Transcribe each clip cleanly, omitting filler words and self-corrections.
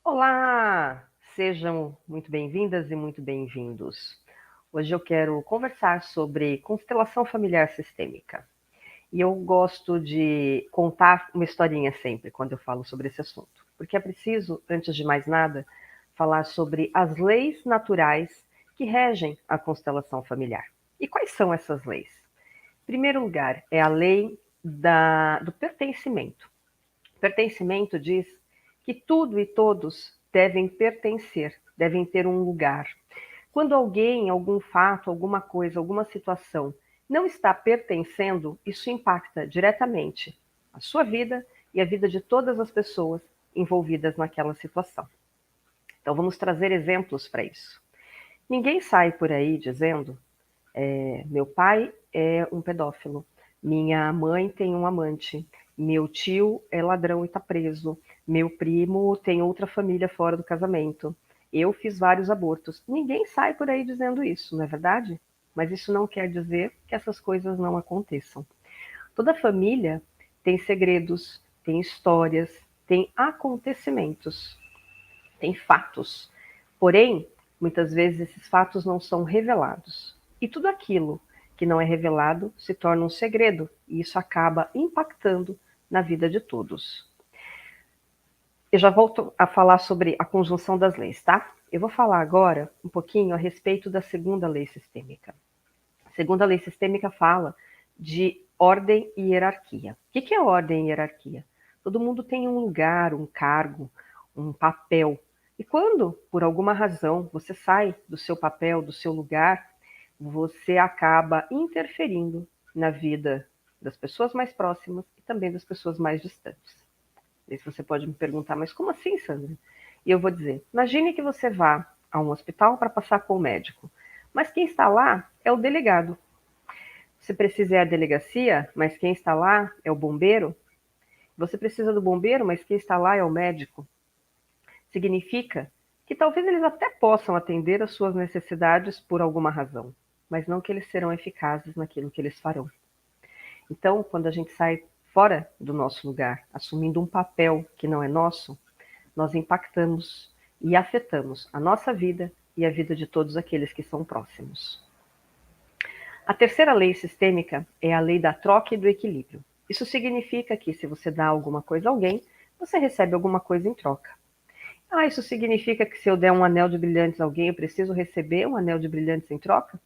Olá! Sejam muito bem-vindas e muito bem-vindos. Hoje eu quero conversar sobre constelação familiar sistêmica. E eu gosto de contar uma historinha sempre quando eu falo sobre esse assunto, porque é preciso, antes de mais nada, falar sobre as leis naturais que regem a constelação familiar. E quais são essas leis? Em primeiro lugar, é a lei do pertencimento. Pertencimento diz que tudo e todos devem pertencer, devem ter um lugar. Quando alguém, algum fato, alguma coisa, alguma situação não está pertencendo, isso impacta diretamente a sua vida e a vida de todas as pessoas envolvidas naquela situação. Então vamos trazer exemplos para isso. Ninguém sai por aí dizendo: meu pai é um pedófilo, minha mãe tem um amante, meu tio é ladrão e está preso, meu primo tem outra família fora do casamento, eu fiz vários abortos. Ninguém sai por aí dizendo isso, não é verdade? Mas isso não quer dizer que essas coisas não aconteçam. Toda família tem segredos, tem histórias, tem acontecimentos, tem fatos. Porém, muitas vezes esses fatos não são revelados. E tudo aquilo que não é revelado se torna um segredo, e isso acaba impactando na vida de todos. Eu já volto a falar sobre a conjunção das leis, tá? Eu vou falar agora um pouquinho a respeito da segunda lei sistêmica. A segunda lei sistêmica fala de ordem e hierarquia. O que é ordem e hierarquia? Todo mundo tem um lugar, um cargo, um papel. E quando, por alguma razão, você sai do seu papel, do seu lugar, você acaba interferindo na vida das pessoas mais próximas e também das pessoas mais distantes. E se você pode me perguntar, mas como assim, Sandra? E eu vou dizer, imagine que você vá a um hospital para passar com o médico, mas quem está lá é o delegado. Você precisa ir à delegacia, mas quem está lá é o bombeiro. Você precisa do bombeiro, mas quem está lá é o médico. Significa que talvez eles até possam atender às suas necessidades por alguma razão, mas não que eles serão eficazes naquilo que eles farão. Então, quando a gente sai fora do nosso lugar, assumindo um papel que não é nosso, nós impactamos e afetamos a nossa vida e a vida de todos aqueles que são próximos. A terceira lei sistêmica é a lei da troca e do equilíbrio. Isso significa que se você dá alguma coisa a alguém, você recebe alguma coisa em troca. Isso significa que se eu der um anel de brilhantes a alguém, eu preciso receber um anel de brilhantes em troca?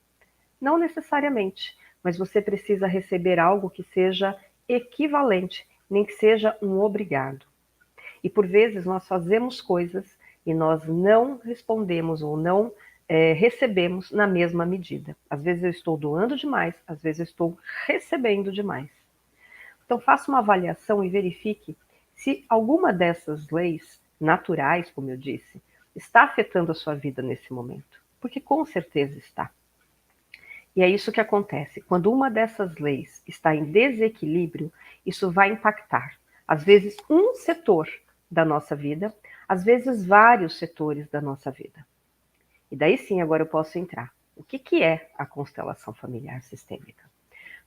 Não necessariamente, mas você precisa receber algo que seja equivalente, nem que seja um obrigado. E por vezes nós fazemos coisas e nós não respondemos ou não recebemos na mesma medida. Às vezes eu estou doando demais, às vezes eu estou recebendo demais. Então faça uma avaliação e verifique se alguma dessas leis naturais, como eu disse, está afetando a sua vida nesse momento. Porque com certeza está. E é isso que acontece. Quando uma dessas leis está em desequilíbrio, isso vai impactar, às vezes, um setor da nossa vida, às vezes, vários setores da nossa vida. E daí sim, agora eu posso entrar. O que é a constelação familiar sistêmica?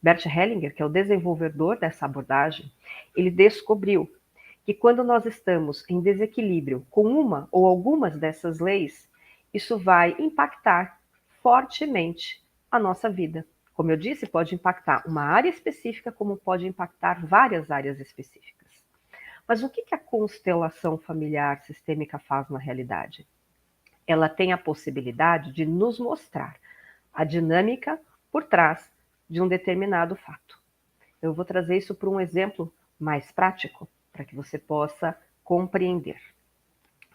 Bert Hellinger, que é o desenvolvedor dessa abordagem, ele descobriu que quando nós estamos em desequilíbrio com uma ou algumas dessas leis, isso vai impactar fortemente a nossa vida. Como eu disse, pode impactar uma área específica, como pode impactar várias áreas específicas. Mas o que a constelação familiar sistêmica faz na realidade? Ela tem a possibilidade de nos mostrar a dinâmica por trás de um determinado fato. Eu vou trazer isso para um exemplo mais prático, para que você possa compreender.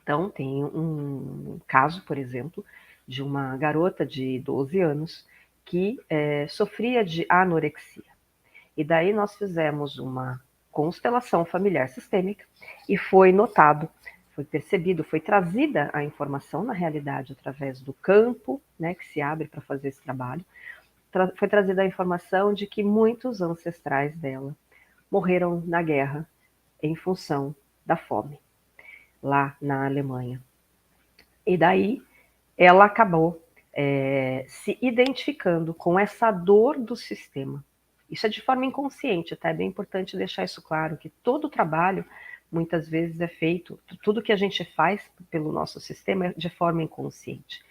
Então, tem um caso, por exemplo, de uma garota de 12 anos que sofria de anorexia. E daí nós fizemos uma constelação familiar sistêmica e foi notado, foi percebido, foi trazida a informação, na realidade, através do campo, né, que se abre para fazer esse trabalho, foi trazida a informação de que muitos ancestrais dela morreram na guerra em função da fome, lá na Alemanha. E daí ela acabou se identificando com essa dor do sistema. Isso é de forma inconsciente, tá? É bem importante deixar isso claro, que todo o trabalho muitas vezes é feito, tudo que a gente faz pelo nosso sistema é de forma inconsciente.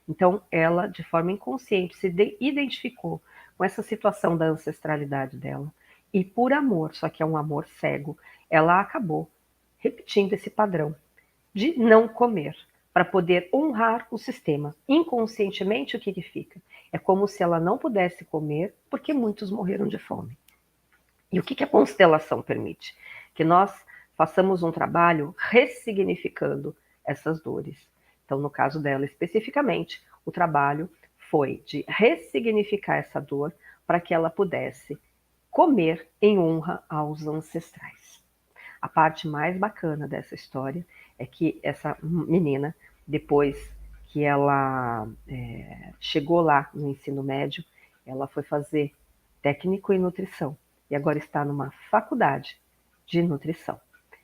Então, ela, de forma inconsciente, se identificou com essa situação da ancestralidade dela, e por amor, só que é um amor cego, ela acabou repetindo esse padrão de não comer, para poder honrar o sistema. Inconscientemente, o que fica? É como se ela não pudesse comer, porque muitos morreram de fome. E o que a constelação permite? Que nós façamos um trabalho ressignificando essas dores. Então, no caso dela especificamente, o trabalho foi de ressignificar essa dor para que ela pudesse comer em honra aos ancestrais. A parte mais bacana dessa história é que essa menina, depois que ela chegou lá no ensino médio, ela foi fazer técnico em nutrição e agora está numa faculdade de nutrição.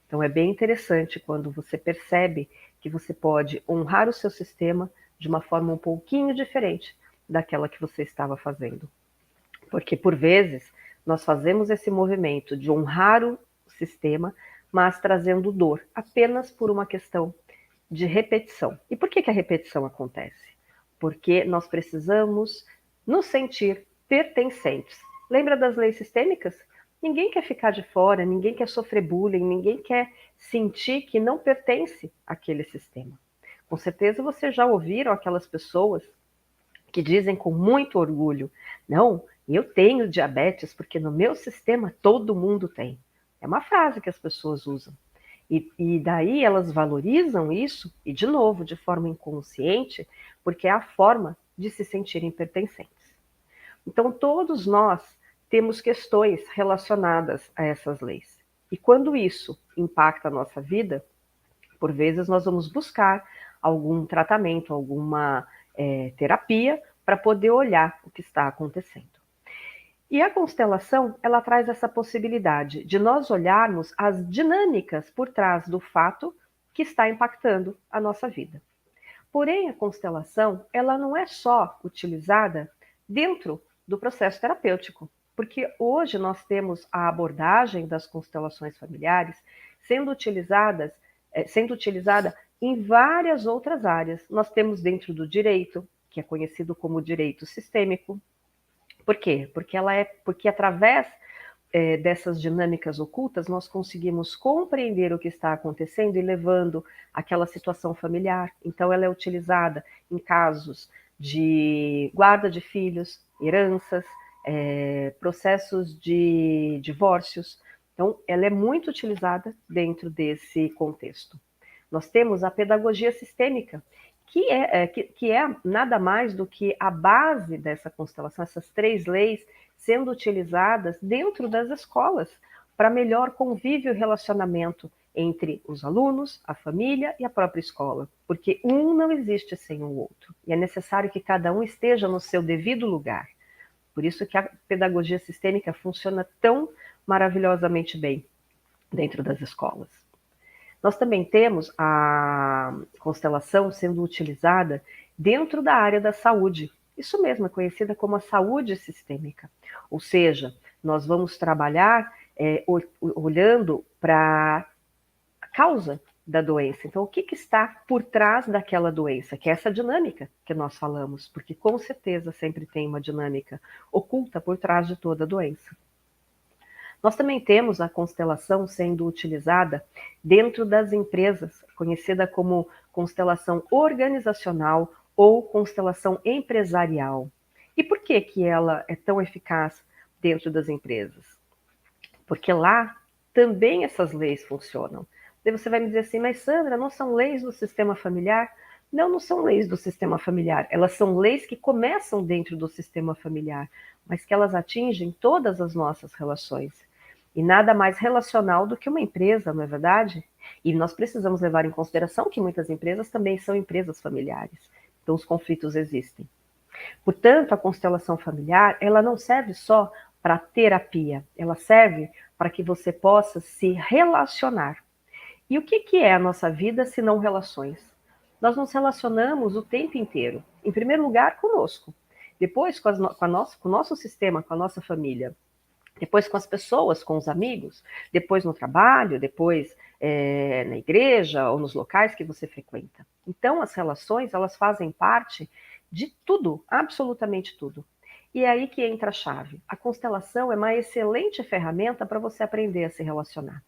Então é bem interessante quando você percebe que você pode honrar o seu sistema de uma forma um pouquinho diferente daquela que você estava fazendo. Porque por vezes nós fazemos esse movimento de honrar o sistema, mas trazendo dor, apenas por uma questão de repetição. E por que a repetição acontece? Porque nós precisamos nos sentir pertencentes. Lembra das leis sistêmicas? Ninguém quer ficar de fora, ninguém quer sofrer bullying, ninguém quer sentir que não pertence àquele sistema. Com certeza vocês já ouviram aquelas pessoas que dizem com muito orgulho: não, eu tenho diabetes porque no meu sistema todo mundo tem. É uma frase que as pessoas usam. E daí elas valorizam isso, e de novo, de forma inconsciente, porque é a forma de se sentirem pertencentes. Então, todos nós temos questões relacionadas a essas leis. E quando isso impacta a nossa vida, por vezes nós vamos buscar algum tratamento, alguma terapia, para poder olhar o que está acontecendo. E a constelação, ela traz essa possibilidade de nós olharmos as dinâmicas por trás do fato que está impactando a nossa vida. Porém, a constelação, ela não é só utilizada dentro do processo terapêutico, porque hoje nós temos a abordagem das constelações familiares sendo utilizada em várias outras áreas. Nós temos dentro do direito, que é conhecido como direito sistêmico. Por quê? Porque através dessas dinâmicas ocultas nós conseguimos compreender o que está acontecendo e levando aquela situação familiar. Então ela é utilizada em casos de guarda de filhos, heranças, processos de divórcios. Então ela é muito utilizada dentro desse contexto. Nós temos a pedagogia sistêmica, que é nada mais do que a base dessa constelação, essas 3 leis sendo utilizadas dentro das escolas para melhor convívio e relacionamento entre os alunos, a família e a própria escola, porque um não existe sem o outro, e é necessário que cada um esteja no seu devido lugar. Por isso que a pedagogia sistêmica funciona tão maravilhosamente bem dentro das escolas. Nós também temos a constelação sendo utilizada dentro da área da saúde. Isso mesmo, é conhecida como a saúde sistêmica. Ou seja, nós vamos trabalhar olhando para a causa da doença. Então, o que está por trás daquela doença? Que é essa dinâmica que nós falamos, porque com certeza sempre tem uma dinâmica oculta por trás de toda doença. Nós também temos a constelação sendo utilizada dentro das empresas, conhecida como constelação organizacional ou constelação empresarial. E por que ela é tão eficaz dentro das empresas? Porque lá também essas leis funcionam. Daí você vai me dizer assim, mas Sandra, não são leis do sistema familiar? Não, não são leis do sistema familiar. Elas são leis que começam dentro do sistema familiar, mas que elas atingem todas as nossas relações. E nada mais relacional do que uma empresa, não é verdade? E nós precisamos levar em consideração que muitas empresas também são empresas familiares. Então os conflitos existem. Portanto, a constelação familiar, ela não serve só para terapia, ela serve para que você possa se relacionar. E o que é a nossa vida se não relações? Nós nos relacionamos o tempo inteiro. Em primeiro lugar, conosco. Depois, com o nosso sistema, com a nossa família. Depois com as pessoas, com os amigos, depois no trabalho, depois na igreja ou nos locais que você frequenta. Então, as relações, elas fazem parte de tudo, absolutamente tudo. E é aí que entra a chave. A constelação é uma excelente ferramenta para você aprender a se relacionar.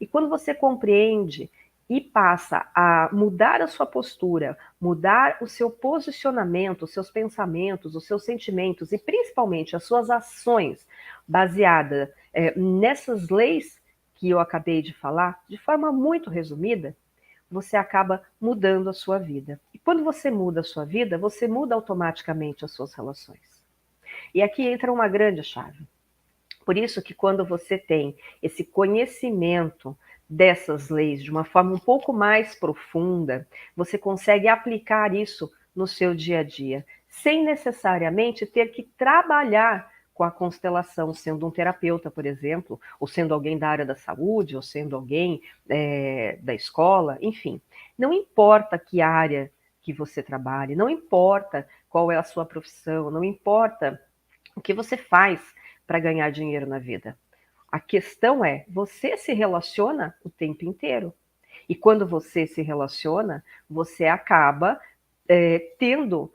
E quando você compreende e passa a mudar a sua postura, mudar o seu posicionamento, os seus pensamentos, os seus sentimentos e principalmente as suas ações baseadas nessas leis que eu acabei de falar, de forma muito resumida, você acaba mudando a sua vida. E quando você muda a sua vida, você muda automaticamente as suas relações. E aqui entra uma grande chave. Por isso que quando você tem esse conhecimento dessas leis de uma forma um pouco mais profunda, você consegue aplicar isso no seu dia a dia, sem necessariamente ter que trabalhar com a constelação, sendo um terapeuta, por exemplo, ou sendo alguém da área da saúde, ou sendo alguém da escola, enfim. Não importa que área que você trabalhe, não importa qual é a sua profissão, não importa o que você faz para ganhar dinheiro na vida. A questão é, você se relaciona o tempo inteiro. E quando você se relaciona, você acaba tendo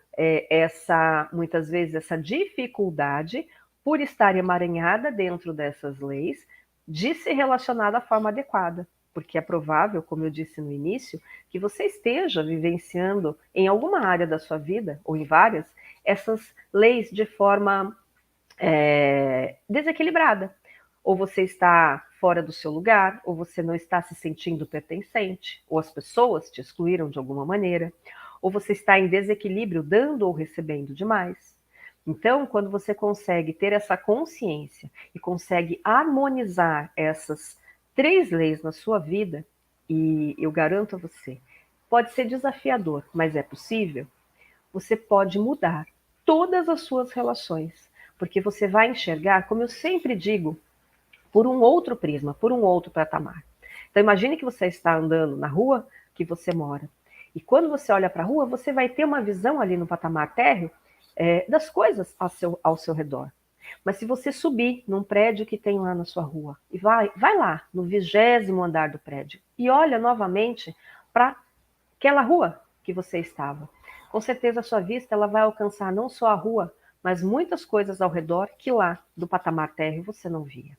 muitas vezes, essa dificuldade por estar emaranhada dentro dessas leis de se relacionar da forma adequada. Porque é provável, como eu disse no início, que você esteja vivenciando em alguma área da sua vida, ou em várias, essas leis de forma desequilibrada. Ou você está fora do seu lugar, ou você não está se sentindo pertencente, ou as pessoas te excluíram de alguma maneira, ou você está em desequilíbrio dando ou recebendo demais. Então, quando você consegue ter essa consciência e consegue harmonizar essas 3 leis na sua vida, e eu garanto a você, pode ser desafiador, mas é possível, você pode mudar todas as suas relações, porque você vai enxergar, como eu sempre digo, por um outro prisma, por um outro patamar. Então imagine que você está andando na rua que você mora, e quando você olha para a rua, você vai ter uma visão ali no patamar térreo das coisas ao seu redor. Mas se você subir num prédio que tem lá na sua rua, e vai lá no 20º andar do prédio, e olha novamente para aquela rua que você estava, com certeza a sua vista ela vai alcançar não só a rua, mas muitas coisas ao redor que lá do patamar térreo você não via.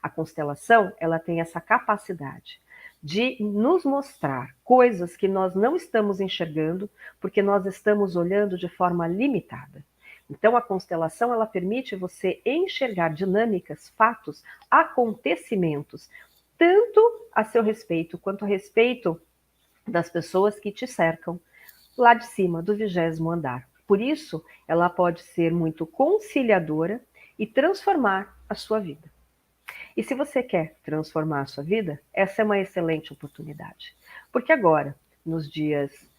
A constelação, ela tem essa capacidade de nos mostrar coisas que nós não estamos enxergando, porque nós estamos olhando de forma limitada. Então, a constelação, ela permite você enxergar dinâmicas, fatos, acontecimentos, tanto a seu respeito, quanto a respeito das pessoas que te cercam, lá de cima, do 20º andar. Por isso, ela pode ser muito conciliadora e transformar a sua vida. E se você quer transformar a sua vida, essa é uma excelente oportunidade. Porque agora, nos dias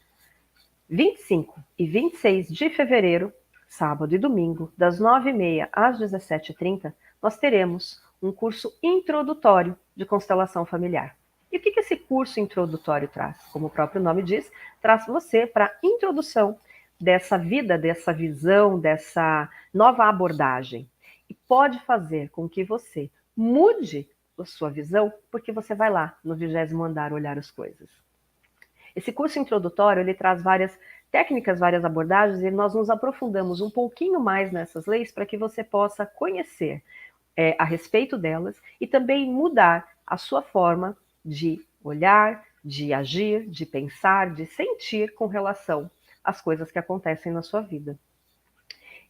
25 e 26 de fevereiro, sábado e domingo, das 9h30 às 17h30, nós teremos um curso introdutório de constelação familiar. E o que esse curso introdutório traz? Como o próprio nome diz, traz você para a introdução dessa vida, dessa visão, dessa nova abordagem. E pode fazer com que você mude a sua visão, porque você vai lá no 20º andar olhar as coisas. Esse curso introdutório, ele traz várias técnicas, várias abordagens, e nós nos aprofundamos um pouquinho mais nessas leis para que você possa conhecer a respeito delas e também mudar a sua forma de olhar, de agir, de pensar, de sentir com relação às coisas que acontecem na sua vida.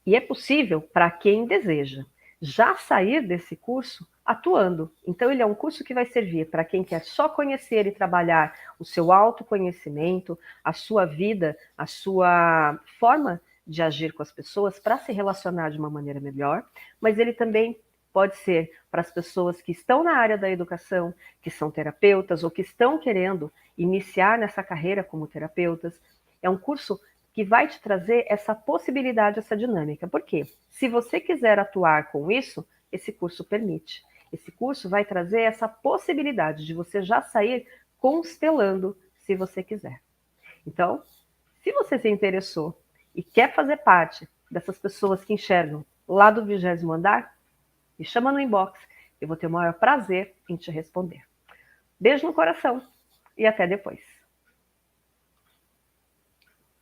E é possível para quem deseja já sair desse curso atuando. Então, ele é um curso que vai servir para quem quer só conhecer e trabalhar o seu autoconhecimento, a sua vida, a sua forma de agir com as pessoas para se relacionar de uma maneira melhor, mas ele também pode ser para as pessoas que estão na área da educação, que são terapeutas ou que estão querendo iniciar nessa carreira como terapeutas. É um curso que vai te trazer essa possibilidade, essa dinâmica. Por quê? Se você quiser atuar com isso, esse curso permite. Esse curso vai trazer essa possibilidade de você já sair constelando, se você quiser. Então, se você se interessou e quer fazer parte dessas pessoas que enxergam lá do 20º andar, me chama no inbox. Eu vou ter o maior prazer em te responder. Beijo no coração e até depois.